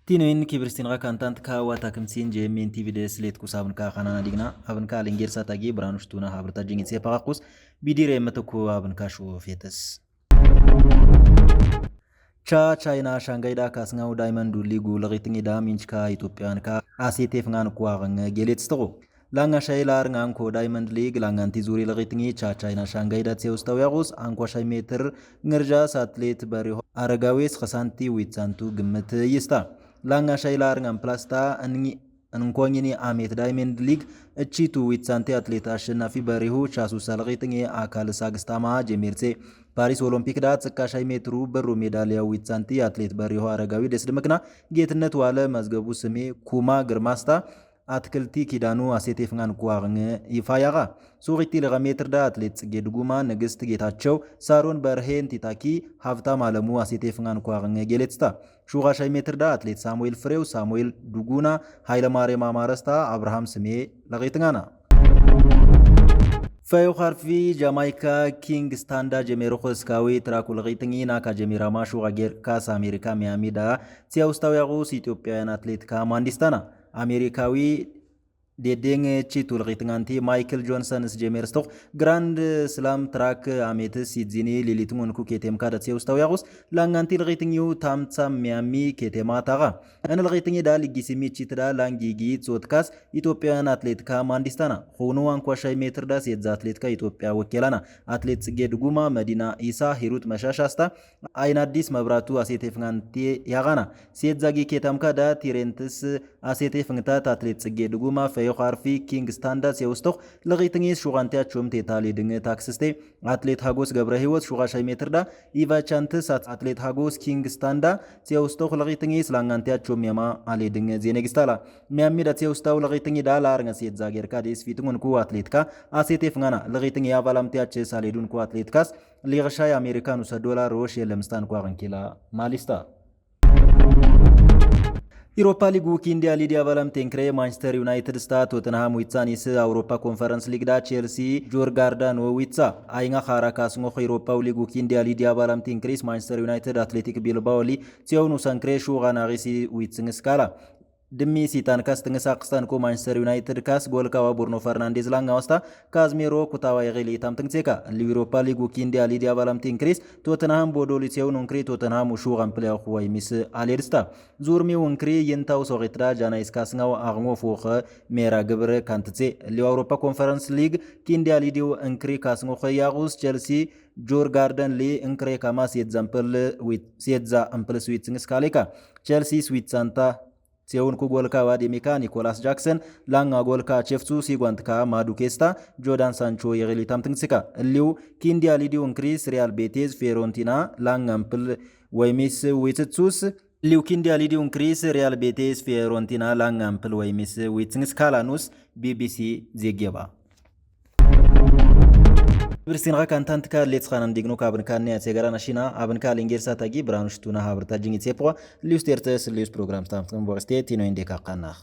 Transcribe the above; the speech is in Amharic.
تينوين كبرستين غا كانتانت كا واتاكمسين جيمين تي فيديس ليت كوسابن كا خانانا ديغنا ابن كا لينجير ساتاغي برانوشتونا هابرتا جينيت سي باقوس بيديري متكو ابن كاشو فيتس China Shanghai da kasngau diamond ligu lagitngi da minchka Ethiopian ka ACT fngan kwang gelitstro langa shailar nganko diamond league langanti zuri lagitngi China Shanghai da tseustawyagus anko shay meter ngerja satlet bari aragawis khasanti witsantu gmet yista langa shailar ngam plasta anni እንኮኝኒ አሜት ዳይመንድ ሊግ እቺቱ ዊትሳንቲ አትሌት አሸናፊ በሪሁ ቻሱ ሰልቂጥኝ አካል ሳግስታማ ጀሜርሴ ፓሪስ ኦሎምፒክ ዳ ጽቃሻይ ሜትሩ በሩ ሜዳሊያ ዊትሳንቲ አትሌት በሪሁ አረጋዊ ደስድምክና ጌትነት ዋለ መዝገቡ ስሜ ኩማ ግርማስታ አትክልቲ ኪዳኑ አሴቴፍናን ቋርኝ ይፋያጋ ሱሪቲ ለሜትር ዳ አትሌት ጽጌ ድጉማ ንግስት ጌታቸው ሳሮን በርሄን ቲታኪ ሀብታም አለሙ አሴቴፍናን ቋርኝ ጌሌትስታ ሹጋሻይ ሜትር ዳ አትሌት ሳሙኤል ፍሬው ሳሙኤል ዱጉና ኃይለ ማርያም አማረስታ አብርሃም ስሜ ለጌትናና ፈዩ ኻርፊ ጃማይካ ኪንግ ስታንዳ ጀሜሮ ኾስካዊ ትራኩ ለጌትኒና ካጀሚራማ ሹጋጌር ካስ አሜሪካ ሚያሚ ዳ ሲያውስታው ያቁስ ኢትዮጵያውያን አትሌት ካማንዲስታና አሜሪካዊ ዴዴንግ ቺቱ ለጌትናንቲ ማይክል ጆንሰንስ ጀሜርስቶክ ግራንድ ስላም ትራክ አሜትስ ሲድዚኒ ሊሊቱን ኩ ኬቴም ካዳት ሲውስታው ያቁስ ላንጋንቲ ለጌትኒው ታምጻ ሚያሚ ኬቴማ ታጋ እነ ለጌትኒ ዳል ጊሲሚ ቺትዳ ላንጊጊ ጾትካስ ኢትዮጵያውያን አትሌት ካማንዲስታና ሆኖ አንኳሻይ ሜትር ዳስ የዛ አትሌት ከኢትዮጵያ ወኪላና አትሌት ጽጌ ድጉማ መዲና ኢሳ ሂሩት መሻሻስታ አይን አዲስ መብራቱ አሴቴ ፍናንቲ ያጋና ሲየዛጊ ኬታም ካዳ ቲሬንትስ አሴቴ ፍንታት አትሌት ጽጌ ድጉማ ፈዮኻርፊ ኪንግ ስታንዳርድ የውስቶክ ለጌትኒስ ሹጋንቲያቸውም ቴታሊ ድንግ ታክስስቴ አትሌት ሀጎስ ገብረ ህይወት ሹጋሻይ ሜትርዳ ኢቫቻንትስ አትሌት ሀጎስ ኪንግ ስታንዳ የውስቶክ ለጌትኒስ ላንጋንቲያቸውም የማ አሌ ድንግ ዜኔግስታላ ሚያሚዳት የውስታው ለጌትኒ ዳላር ነሲት ዛጌር ካዲስ ፊትሙን ኩ አትሌትካ አሴቴ ፍናና ለጌትኒ ያባላምቲያቸ ሳሌዱን ኩ አትሌትካስ ሊገሻይ አሜሪካኑ $1 ሮሽ የለምስታን ቋንኪላ ማሊስታ ዩሮፓ ሊግ ዊኪንድ ሊዲያ ባላም ቴንክሬ ማንቸስተር ዩናይትድ ስታ ቶተንሃም ዊትሳኒስ አውሮፓ ኮንፈረንስ ሊግ ዳ ቼልሲ ጆርጋርዳን ዊትሳ አይኛ ካራካስ ኖ ዩሮፓ ሊግ ዊኪንድ ሊዲያ ባላም ቴንክሬስ ማንቸስተር ዩናይትድ አትሌቲክ ቢልባኦ ሊ ሲዮኑ ሰንክሬ ሹጋናሪሲ ዊትስንስ ካላ ድሚ ሲታን ካስ ተንሳቅስታን ኮ ማንቸስተር ዩናይትድ ካስ ጎልካዋ ቡርኖ ፈርናንዴዝ ላንጋ ወስታ ካዝሜሮ ኩታዋ የገሊ ታም ተንሴካ ዩሮፓ ሊግ ዊኪንድ ሊዲያ ባላም ቴንክሬስ ቶተንሃም ቦዶሊ ሲዮኑ እንክሪ ቶተንሃም ሹጋን ፕሌይ ኦፍ ወይ ሚስ አሌርስታ ዙርሚ ወንክሪ የንታው ሶሪትራ ጃናይስ ካስናው አግሞ ፎኸ ሜራ ግብረ ካንትሴ ለአውሮፓ ኮንፈረንስ ሊግ ኪንዲያ ሊዲው እንክሪ ካስኖ ኸያጉስ ቼልሲ ጆርጋርደን ሊ እንክሬ ካማስ የዛምፕል ዊት ሲየዛ አምፕል ስዊትንስ ካሌካ ቼልሲ ስዊት ሳንታ ሲዮን ኩ ጎልካ ዋዲሚካ ኒኮላስ ጃክሰን ላንጋ ጎልካ ቼፍሱ ሲጓንትካ ማዱኬስታ ጆርዳን ሳንቾ የገሊታም ትንስካ እሊው ኪንዲያ ሊዲው እንክሪስ ሪያል ቤቲዝ ፌሮንቲና ላንጋምፕል ወይሚስ ዊትሱስ ሊው ኪንዲያ ሊዲው እንክሪስ ሪያል ቤቲዝ ፌሮንቲና ላንጋምፕል ወይሚስ ዊትስንስ ካላኑስ ቢቢሲ ዜጌባ ብርሲን ካንታንት ካ ሌትስ ኻናን ዲግኖ ካብን ካን ያ ሴጋራና ሺና አብን ካ ሊንጌርሳ ታጊ ብራኑሽቱና ሀብርታ ጅንጊት ሴፖ ሊውስተርተስ ሊውስ ፕሮግራም ስታምፍን ቦርስቴ ቲኖ ኢንዴካ ቃናኽ